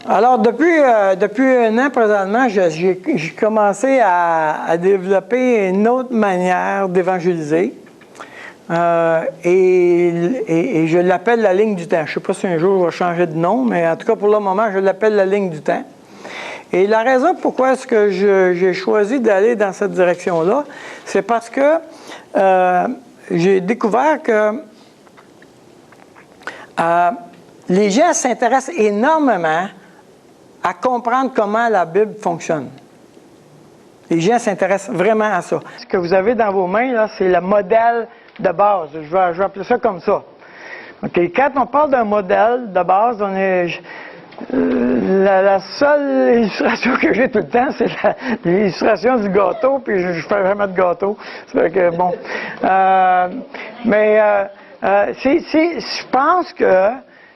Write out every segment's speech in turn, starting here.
Alors, depuis un an, présentement, j'ai commencé à développer une autre manière d'évangéliser. Et je l'appelle la ligne du temps. Je ne sais pas si un jour je vais changer de nom, mais en tout cas, pour le moment, je l'appelle la ligne du temps. Et la raison pourquoi est-ce que j'ai choisi d'aller dans cette direction-là, c'est parce que j'ai découvert que les gens s'intéressent énormément à comprendre comment la Bible fonctionne. Les gens s'intéressent vraiment à ça. Ce que vous avez dans vos mains, là, c'est le modèle de base. Je vais appeler ça comme ça. Okay. Quand on parle d'un modèle de base, on est... la seule illustration que j'ai tout le temps, c'est l'illustration du gâteau, puis je fais vraiment de gâteau. Ça fait que, bon.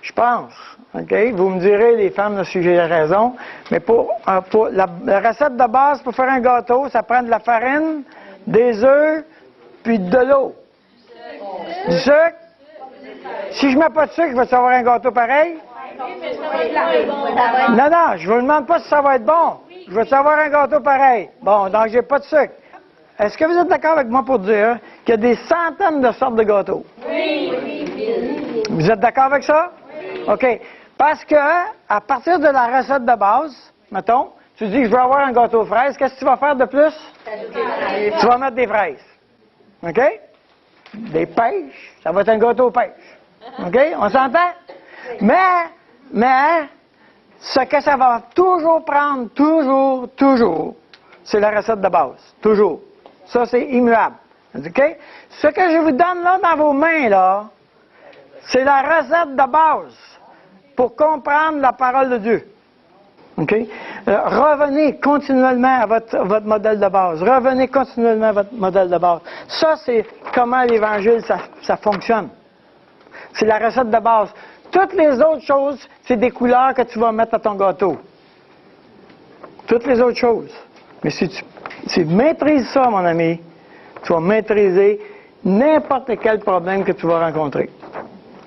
Je pense, OK? Vous me direz, les femmes, là, si j'ai raison, mais pour la recette de base pour faire un gâteau, ça prend de la farine, des œufs, puis de l'eau. Du sucre? Si je ne mets pas de sucre, je vais avoir un gâteau pareil? Non, je ne vous demande pas si ça va être bon. Je veux savoir un gâteau pareil. Bon, donc j'ai pas de sucre. Est-ce que vous êtes d'accord avec moi pour dire qu'il y a des centaines de sortes de gâteaux? Oui. Vous êtes d'accord avec ça? Oui. OK. Parce que, à partir de la recette de base, mettons, tu dis que je veux avoir un gâteau aux fraises, qu'est-ce que tu vas faire de plus? Tu vas mettre des fraises. OK? Des pêches, ça va être un gâteau aux pêches. OK? On s'entend? Mais, ce que ça va toujours prendre, toujours, c'est la recette de base. Toujours. Ça, c'est immuable. OK? Ce que je vous donne là dans vos mains, là, c'est la recette de base pour comprendre la parole de Dieu. OK? Revenez continuellement à votre modèle de base. Revenez continuellement à votre modèle de base. Ça, c'est comment l'Évangile, ça fonctionne. C'est la recette de base. Toutes les autres choses, c'est des couleurs que tu vas mettre à ton gâteau. Toutes les autres choses. Mais si tu maîtrises ça, mon ami, tu vas maîtriser n'importe quel problème que tu vas rencontrer.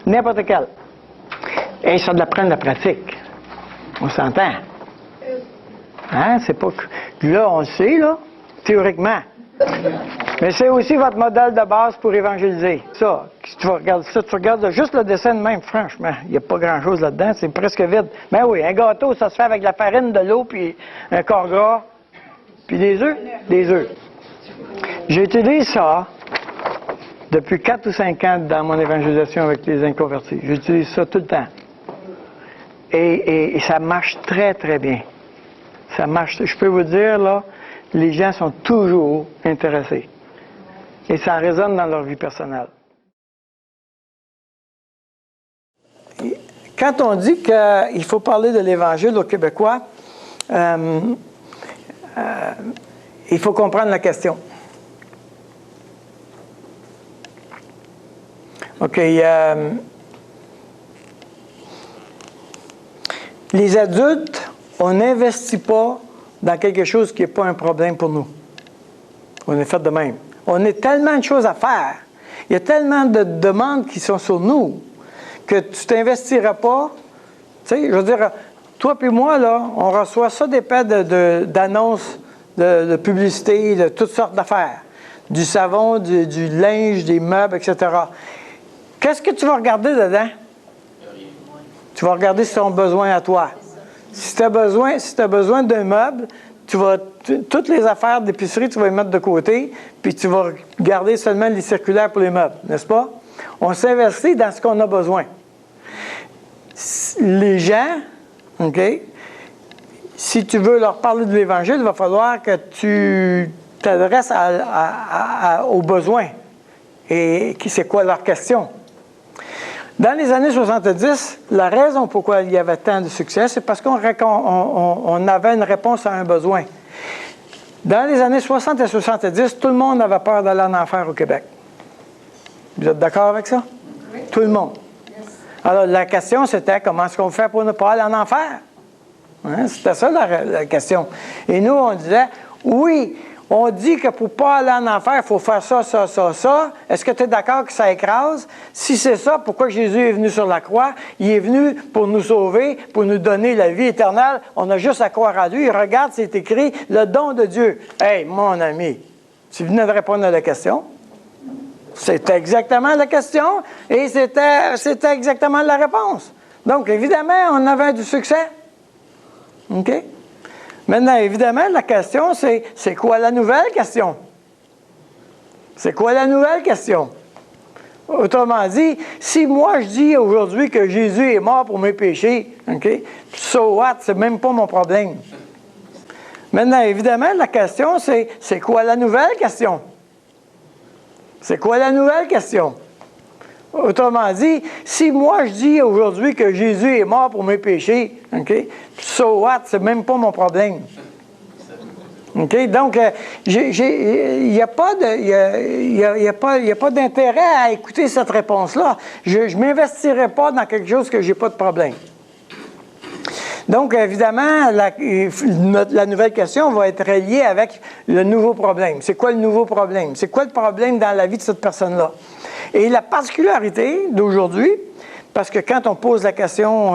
N'importe quel. Et ça doit prendre la pratique. On s'entend. Hein? C'est pas que... Là, on le sait, là, théoriquement. Mais c'est aussi votre modèle de base pour évangéliser. Ça, si tu regardes ça, tu regardes juste le dessin de même, franchement, il n'y a pas grand-chose là-dedans, c'est presque vide. Mais oui, un gâteau, ça se fait avec de la farine, de l'eau, puis un corps gras, puis des œufs. Des œufs. J'utilise ça depuis 4 ou 5 ans dans mon évangélisation avec les inconvertis. J'utilise ça tout le temps. Et ça marche très, très bien. Ça marche, je peux vous dire, là, les gens sont toujours intéressés. Et ça résonne dans leur vie personnelle. Quand on dit qu'il faut parler de l'Évangile aux Québécois, il faut comprendre la question. OK. Les adultes, on n'investit pas dans quelque chose qui n'est pas un problème pour nous. On est fait de même. On a tellement de choses à faire. Il y a tellement de demandes qui sont sur nous que tu ne t'investiras pas. Tu sais, je veux dire, toi et moi, là, on reçoit ça des paires d'annonces, de publicité, de toutes sortes d'affaires. Du savon, du linge, des meubles, etc. Qu'est-ce que tu vas regarder dedans? Tu vas regarder si tu as besoin à toi. Si tu as besoin d'un meuble, toutes les affaires d'épicerie, tu vas les mettre de côté, puis tu vas garder seulement les circulaires pour les meubles, n'est-ce pas? On s'investit dans ce qu'on a besoin. Les gens, OK, si tu veux leur parler de l'Évangile, il va falloir que tu t'adresses aux besoins. Et c'est quoi leur question? Dans les années 70, la raison pourquoi il y avait tant de succès, c'est parce qu'on avait une réponse à un besoin. Dans les années 60 et 70, tout le monde avait peur d'aller en enfer au Québec. Vous êtes d'accord avec ça? Oui. Tout le monde. Yes. Alors, la question, c'était comment est-ce qu'on fait pour ne pas aller en enfer? Hein? C'était ça la question. Et nous, on disait, oui, On dit que pour ne pas aller en enfer, il faut faire ça, ça, ça, ça. Est-ce que tu es d'accord que ça écrase? Si c'est ça, pourquoi Jésus est venu sur la croix? Il est venu pour nous sauver, pour nous donner la vie éternelle. On a juste à croire à lui. Regarde, c'est écrit, le don de Dieu. Hey, mon ami, tu venais de répondre à la question. C'était exactement la question et c'était exactement la réponse. Donc, évidemment, on avait du succès. OK? Maintenant, évidemment, la question, c'est quoi la nouvelle question? C'est quoi la nouvelle question? Autrement dit, si moi je dis aujourd'hui que Jésus est mort pour mes péchés, OK? So what? C'est même pas mon problème. Maintenant, évidemment, la question, c'est quoi la nouvelle question? C'est quoi la nouvelle question? Autrement dit, si moi je dis aujourd'hui que Jésus est mort pour mes péchés, OK? So what? C'est même pas mon problème. OK? Donc, il n'y a pas d'intérêt à écouter cette réponse-là. Je ne m'investirai pas dans quelque chose que je n'ai pas de problème. Donc, évidemment, la nouvelle question va être reliée avec le nouveau problème. C'est quoi le nouveau problème? C'est quoi le problème dans la vie de cette personne-là? Et la particularité d'aujourd'hui, parce que quand on pose la question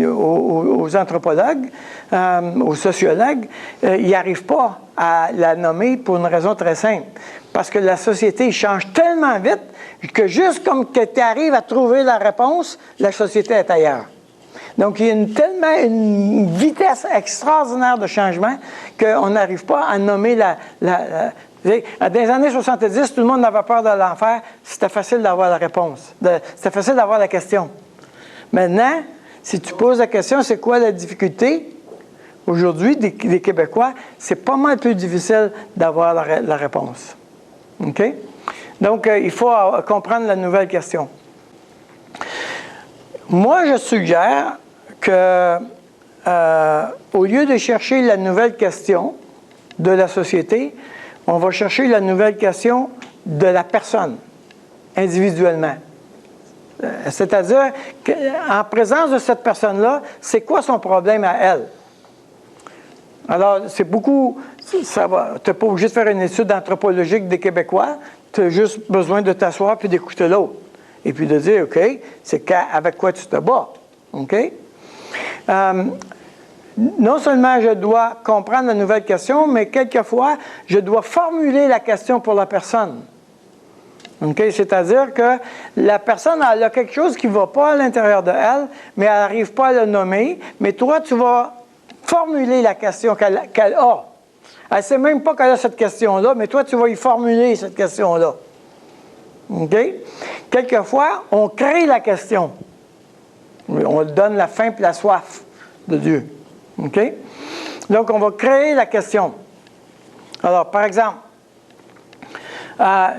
aux anthropologues, aux sociologues, ils n'arrivent pas à la nommer pour une raison très simple. Parce que la société change tellement vite que juste comme tu arrives à trouver la réponse, la société est ailleurs. Donc, il y a tellement une vitesse extraordinaire de changement qu'on n'arrive pas à nommer dans les années 70, tout le monde avait peur de l'enfer. C'était facile d'avoir la réponse. C'était facile d'avoir la question. Maintenant, si tu poses la question, c'est quoi la difficulté? Aujourd'hui, des Québécois, c'est pas mal plus difficile d'avoir la réponse. OK? Donc, il faut comprendre la nouvelle question. Moi, je suggère que, au lieu de chercher la nouvelle question de la société, on va chercher la nouvelle question de la personne, individuellement. C'est-à-dire qu'en présence de cette personne-là, c'est quoi son problème à elle? Alors, c'est beaucoup, ça va, tu n'es pas obligé de faire une étude anthropologique des Québécois, tu as juste besoin de t'asseoir puis d'écouter l'autre. Et puis de dire, OK, c'est avec quoi tu te bats. OK? Non seulement je dois comprendre la nouvelle question, mais quelquefois, je dois formuler la question pour la personne. OK? C'est-à-dire que la personne elle a quelque chose qui ne va pas à l'intérieur de elle, mais elle n'arrive pas à le nommer. Mais toi, tu vas formuler la question qu'elle a. Elle ne sait même pas qu'elle a cette question-là, mais toi, tu vas y formuler cette question-là. OK? Quelquefois, on crée la question. On donne la faim et la soif de Dieu. OK? Donc, on va créer la question. Alors, par exemple,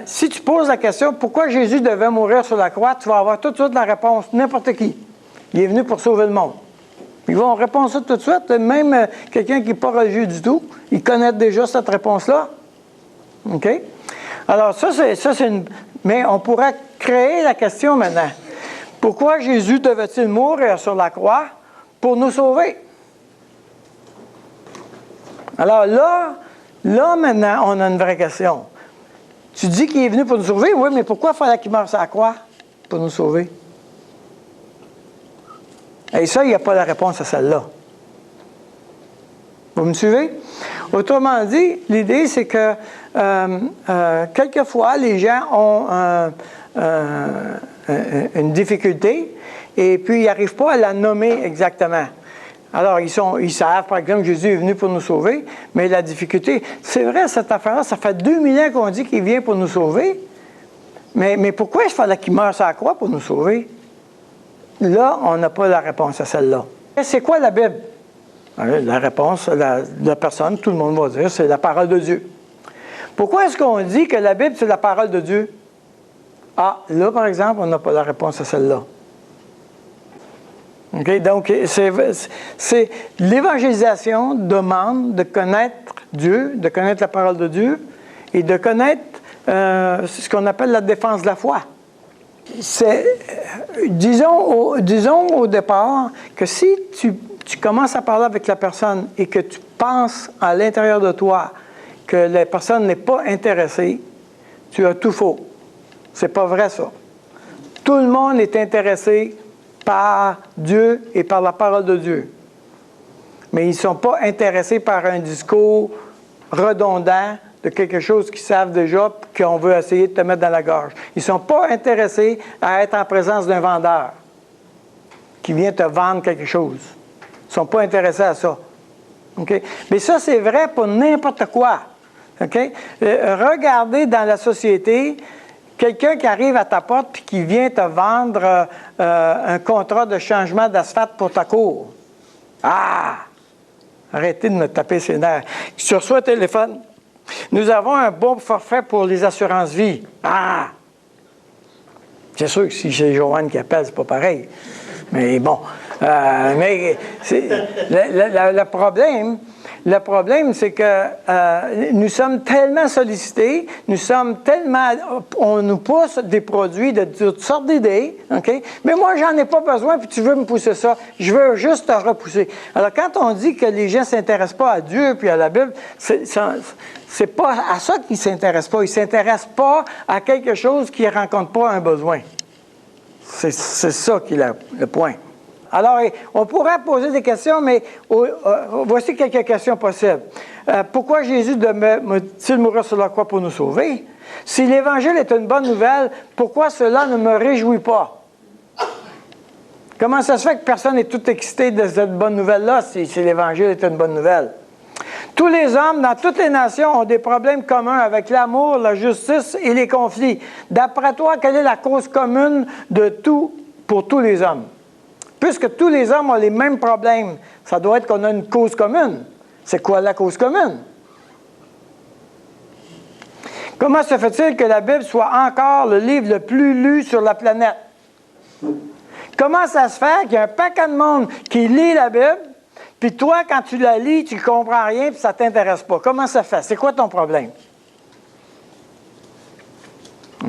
si tu poses la question, pourquoi Jésus devait mourir sur la croix, tu vas avoir tout de suite la réponse, n'importe qui. Il est venu pour sauver le monde. Ils vont répondre ça tout de suite. Même quelqu'un qui n'est pas religieux du tout, il connaît déjà cette réponse-là. OK? Alors, ça, c'est une... Mais on pourrait créer la question maintenant. Pourquoi Jésus devait-il mourir sur la croix pour nous sauver? Alors là, maintenant, on a une vraie question. Tu dis qu'il est venu pour nous sauver, oui, mais pourquoi fallait qu'il meure sur la croix pour nous sauver? Et ça, il n'y a pas la réponse à celle-là. Vous me suivez? Autrement dit, l'idée, c'est que quelquefois, les gens ont une difficulté et puis ils n'arrivent pas à la nommer exactement. Alors, ils savent, par exemple, que Jésus est venu pour nous sauver, mais la difficulté, c'est vrai, cette affaire-là, ça fait 2000 ans qu'on dit qu'il vient pour nous sauver, mais pourquoi il fallait qu'il meure sur la croix pour nous sauver? Là, on n'a pas la réponse à celle-là. C'est quoi la Bible? La réponse, la personne, tout le monde va dire, c'est la parole de Dieu. Pourquoi est-ce qu'on dit que la Bible, c'est la parole de Dieu? Ah, là, par exemple, on n'a pas la réponse à celle-là. Okay? Donc, c'est l'évangélisation demande de connaître Dieu, de connaître la parole de Dieu et de connaître ce qu'on appelle la défense de la foi. Disons au départ que si tu commences à parler avec la personne et que tu penses à l'intérieur de toi que la personne n'est pas intéressée, tu as tout faux. C'est pas vrai, ça. Tout le monde est intéressé par Dieu et par la parole de Dieu. Mais ils ne sont pas intéressés par un discours redondant de quelque chose qu'ils savent déjà et qu'on veut essayer de te mettre dans la gorge. Ils ne sont pas intéressés à être en présence d'un vendeur qui vient te vendre quelque chose. Ils ne sont pas intéressés à ça. Okay? Mais ça, c'est vrai pour n'importe quoi. Okay? Regardez dans la société, quelqu'un qui arrive à ta porte et qui vient te vendre un contrat de changement d'asphalte pour ta cour. Ah! Arrêtez de me taper ses nerfs. Tu reçois un téléphone. Nous avons un bon forfait pour les assurances-vie. Ah! C'est sûr que si c'est Joanne qui appelle, c'est pas pareil. Mais bon. Mais le problème, c'est que nous sommes tellement sollicités, on nous pousse des produits de toutes sortes d'idées, OK? Mais moi, j'en ai pas besoin, puis tu veux me pousser ça. Je veux juste te repousser. Alors, quand on dit que les gens ne s'intéressent pas à Dieu puis à la Bible, c'est pas à ça qu'ils ne s'intéressent pas. Ils ne s'intéressent pas à quelque chose qui ne rencontre pas un besoin. C'est ça qui est le point. Alors, on pourrait poser des questions, mais voici quelques questions possibles. Pourquoi Jésus t-il mourir sur la croix pour nous sauver? Si l'Évangile est une bonne nouvelle, pourquoi cela ne me réjouit pas? Comment ça se fait que personne n'est tout excité de cette bonne nouvelle-là si l'Évangile est une bonne nouvelle? Tous les hommes dans toutes les nations ont des problèmes communs avec l'amour, la justice et les conflits. D'après toi, quelle est la cause commune de tout pour tous les hommes? Puisque tous les hommes ont les mêmes problèmes, ça doit être qu'on a une cause commune. C'est quoi la cause commune? Comment se fait-il que la Bible soit encore le livre le plus lu sur la planète? Comment ça se fait qu'il y a un paquet de monde qui lit la Bible, puis toi, quand tu la lis, tu ne comprends rien, puis ça ne t'intéresse pas? Comment ça fait? C'est quoi ton problème?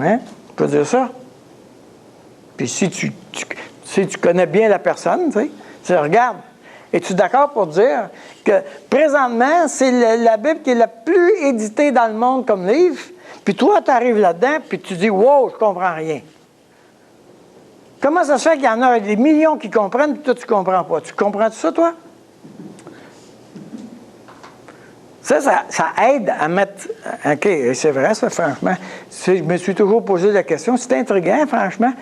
Hein? Tu peux dire ça? Puis si tu connais bien la personne, tu regardes. Es-tu d'accord pour dire que présentement, c'est la Bible qui est la plus éditée dans le monde comme livre, puis toi, tu arrives là-dedans, puis tu dis « Wow, je comprends rien ». Comment ça se fait qu'il y en a des millions qui comprennent, puis toi, tu ne comprends pas? Tu comprends ça, toi? Ça aide à mettre... OK, c'est vrai, ça, franchement. Je me suis toujours posé la question. C'est intriguant, franchement.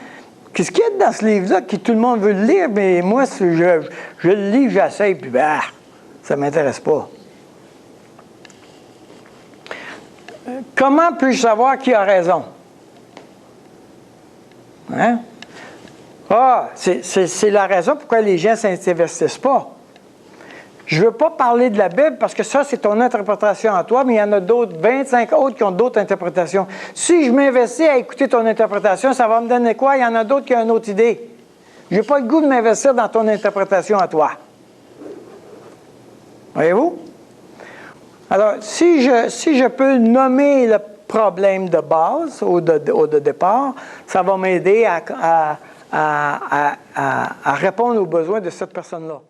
Qu'est-ce qu'il y a dans ce livre-là que tout le monde veut le lire, mais moi, je le lis, j'essaie, puis ça ne m'intéresse pas. Comment puis-je savoir qui a raison? Hein? Ah, c'est la raison pourquoi les gens ne s'investissent pas. Je ne veux pas parler de la Bible parce que ça, c'est ton interprétation à toi, mais il y en a d'autres, 25 autres qui ont d'autres interprétations. Si je m'investis à écouter ton interprétation, ça va me donner quoi? Il y en a d'autres qui ont une autre idée. Je n'ai pas le goût de m'investir dans ton interprétation à toi. Voyez-vous? Alors, si je peux nommer le problème de base ou de départ, ça va m'aider à répondre aux besoins de cette personne-là.